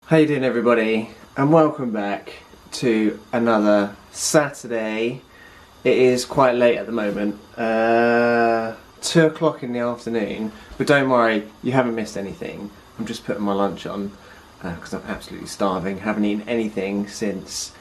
How you doing, everybody? And welcome back to another Saturday. It is quite late at the moment, 2 o'clock in the afternoon, but don't worry, you haven't missed anything. I'm just putting my lunch on because I'm absolutely starving. Haven't eaten anything since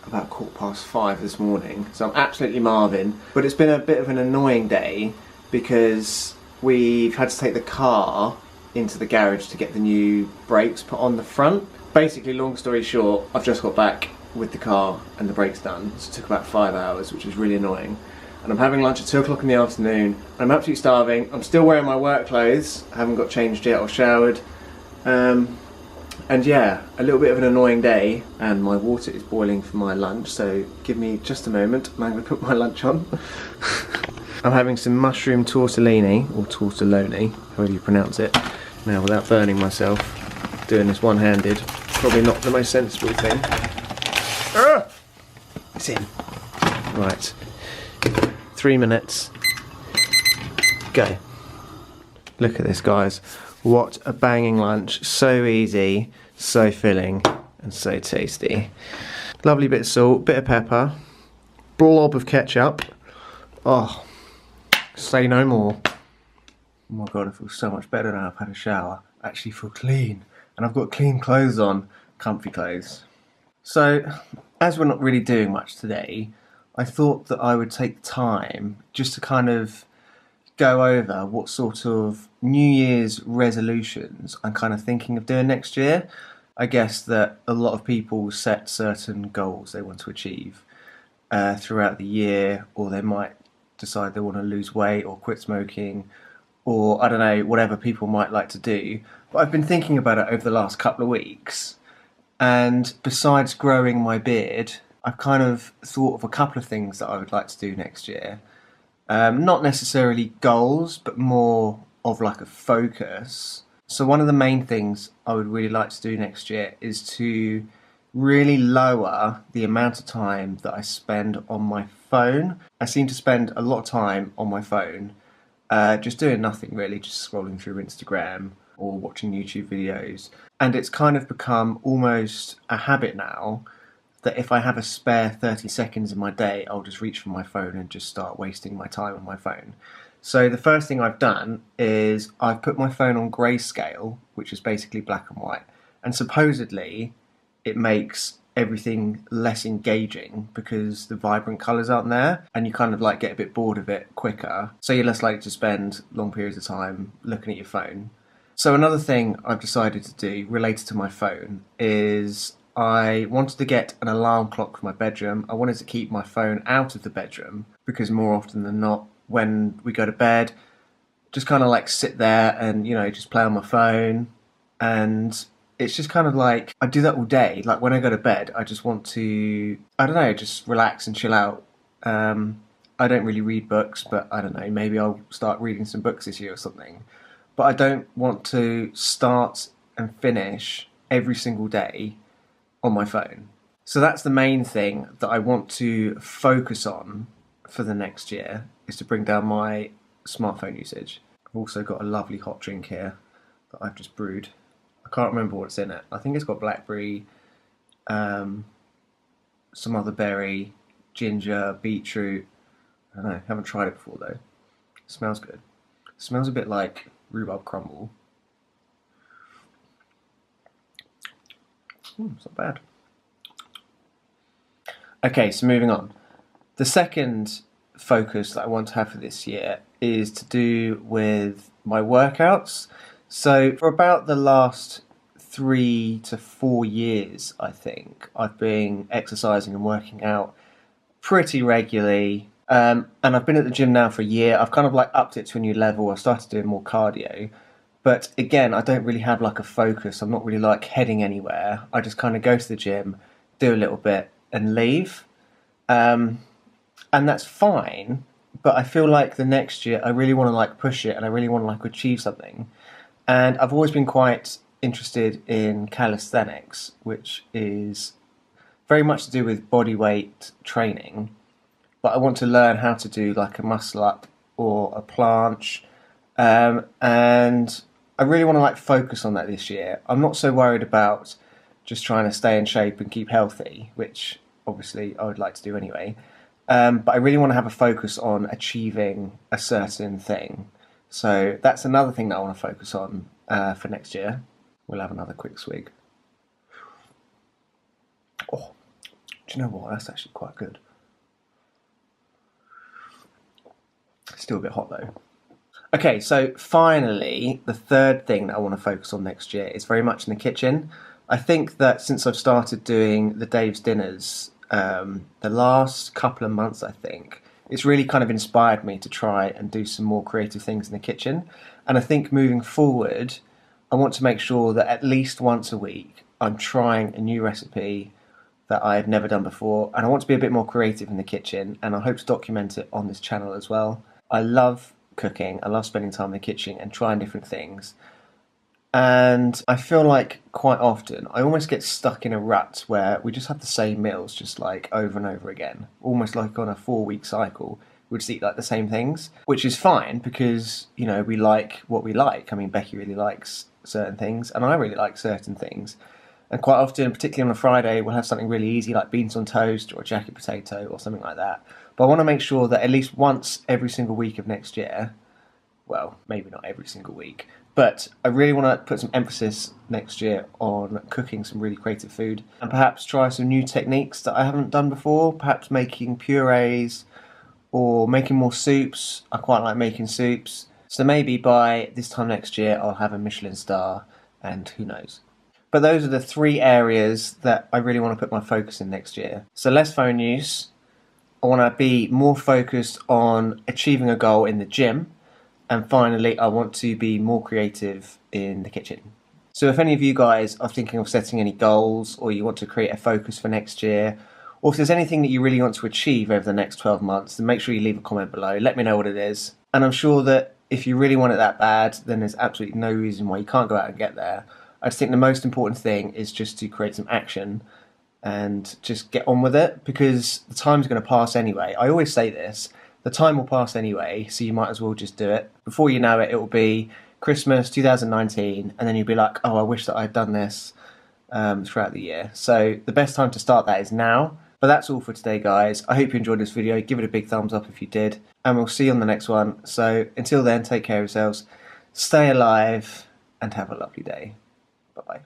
about 5:15 this morning, so I'm absolutely marvin. But it's been a bit of an annoying day because we've had to take the car into the garage to get the new brakes put on the front. Basically, long story short, I've just got back with the car and the brakes done, so it took about 5 hours, which was really annoying. And I'm having lunch at 2 o'clock in the afternoon. I'm absolutely starving. I'm still wearing my work clothes. I haven't got changed yet or showered. And yeah, a little bit of an annoying day, and my water is boiling for my lunch, so give me just a moment and I'm going to put my lunch on. I'm having some mushroom tortellini, or tortelloni, however you pronounce it. Now, without burning myself, doing this one-handed, probably not the most sensible thing. It's in. Right. 3 minutes. Go. Look at this, guys. What a banging lunch. So easy, so filling, and so tasty. Lovely bit of salt, bit of pepper, blob of ketchup. Oh, say no more. Oh my god, I feel so much better now I've had a shower. I actually feel clean. And I've got clean clothes on, comfy clothes. So, as we're not really doing much today, I thought that I would take time just to kind of go over what sort of New Year's resolutions I'm kind of thinking of doing next year. I guess that a lot of people set certain goals they want to achieve throughout the year, or they might decide they want to lose weight or quit smoking, or I don't know, whatever people might like to do. But I've been thinking about it over the last couple of weeks, and besides growing my beard, I've kind of thought of a couple of things that I would like to do next year. Not necessarily goals, but more of like a focus. So one of the main things I would really like to do next year is to really lower the amount of time that I spend on my phone. I seem to spend a lot of time on my phone, just doing nothing really, just scrolling through Instagram or watching YouTube videos. And it's kind of become almost a habit now that if I have a spare 30 seconds in my day, I'll just reach for my phone and just start wasting my time on my phone. So the first thing I've done is I've put my phone on grayscale, which is basically black and white. And supposedly it makes everything less engaging because the vibrant colours aren't there, and you kind of like get a bit bored of it quicker. So you're less likely to spend long periods of time looking at your phone. So another thing I've decided to do related to my phone is I wanted to get an alarm clock for my bedroom. I wanted to keep my phone out of the bedroom because more often than not, when we go to bed, just kind of like sit there and, you know, just play on my phone. And it's just kind of like, I do that all day. Like when I go to bed, I just want to, I don't know, just relax and chill out. I don't really read books, but I don't know, maybe I'll start reading some books this year or something. But I don't want to start and finish every single day on my phone. So that's the main thing that I want to focus on for the next year, is to bring down my smartphone usage. I've also got a lovely hot drink here that I've just brewed. I can't remember what's in it. I think it's got blackberry, some other berry, ginger, beetroot. I don't know, haven't tried it before though. It smells good. It smells a bit like rhubarb crumble. It's not bad. Okay, so moving on. The second focus that I want to have for this year is to do with my workouts. So for about the last 3 to 4 years, I think, I've been exercising and working out pretty regularly. And I've been at the gym now for a year. I've kind of like upped it to a new level. I've started doing more cardio. But again, I don't really have like a focus. I'm not really like heading anywhere. I just kind of go to the gym, do a little bit and leave. And that's fine. But I feel like the next year I really want to like push it and I really want to like achieve something. And I've always been quite interested in calisthenics, which is very much to do with body weight training. But I want to learn how to do like a muscle up or a planche. And I really want to like focus on that this year. I'm not so worried about just trying to stay in shape and keep healthy, which obviously I would like to do anyway. But I really want to have a focus on achieving a certain thing. So that's another thing that I want to focus on for next year. We'll have another quick swig. Oh, do you know what? That's actually quite good. Still a bit hot though. Okay, so finally, the third thing that I want to focus on next year is very much in the kitchen. I think that since I've started doing the Dave's dinners, the last couple of months, I think, it's really kind of inspired me to try and do some more creative things in the kitchen. And I think moving forward, I want to make sure that at least once a week, I'm trying a new recipe that I've never done before. And I want to be a bit more creative in the kitchen, and I hope to document it on this channel as well. I love cooking, I love spending time in the kitchen and trying different things. And I feel like quite often I almost get stuck in a rut where we just have the same meals just like over and over again, almost like on a 4-week cycle. We just eat like the same things, which is fine because, you know, we like what we like. I mean, Becky really likes certain things and I really like certain things. And quite often, particularly on a Friday, we'll have something really easy like beans on toast or a jacket potato or something like that. But I want to make sure that at least once every single week of next year, well, maybe not every single week, but I really want to put some emphasis next year on cooking some really creative food and perhaps try some new techniques that I haven't done before, perhaps making purees or making more soups. I quite like making soups. So maybe by this time next year I'll have a Michelin star and who knows. But those are the 3 areas that I really want to put my focus in next year. So less phone use, I want to be more focused on achieving a goal in the gym, and finally I want to be more creative in the kitchen. So if any of you guys are thinking of setting any goals, or you want to create a focus for next year, or if there's anything that you really want to achieve over the next 12 months, then make sure you leave a comment below, let me know what it is. And I'm sure that if you really want it that bad, then there's absolutely no reason why you can't go out and get there. I just think the most important thing is just to create some action and just get on with it, because the time's going to pass anyway. I always say this, the time will pass anyway, so you might as well just do it. Before you know it, it will be Christmas 2019, and then you'll be like, oh, I wish that I'd done this throughout the year. So the best time to start that is now. But that's all for today, guys. I hope you enjoyed this video. Give it a big thumbs up if you did, and we'll see you on the next one. So until then, take care of yourselves, stay alive, and have a lovely day. Bye-bye.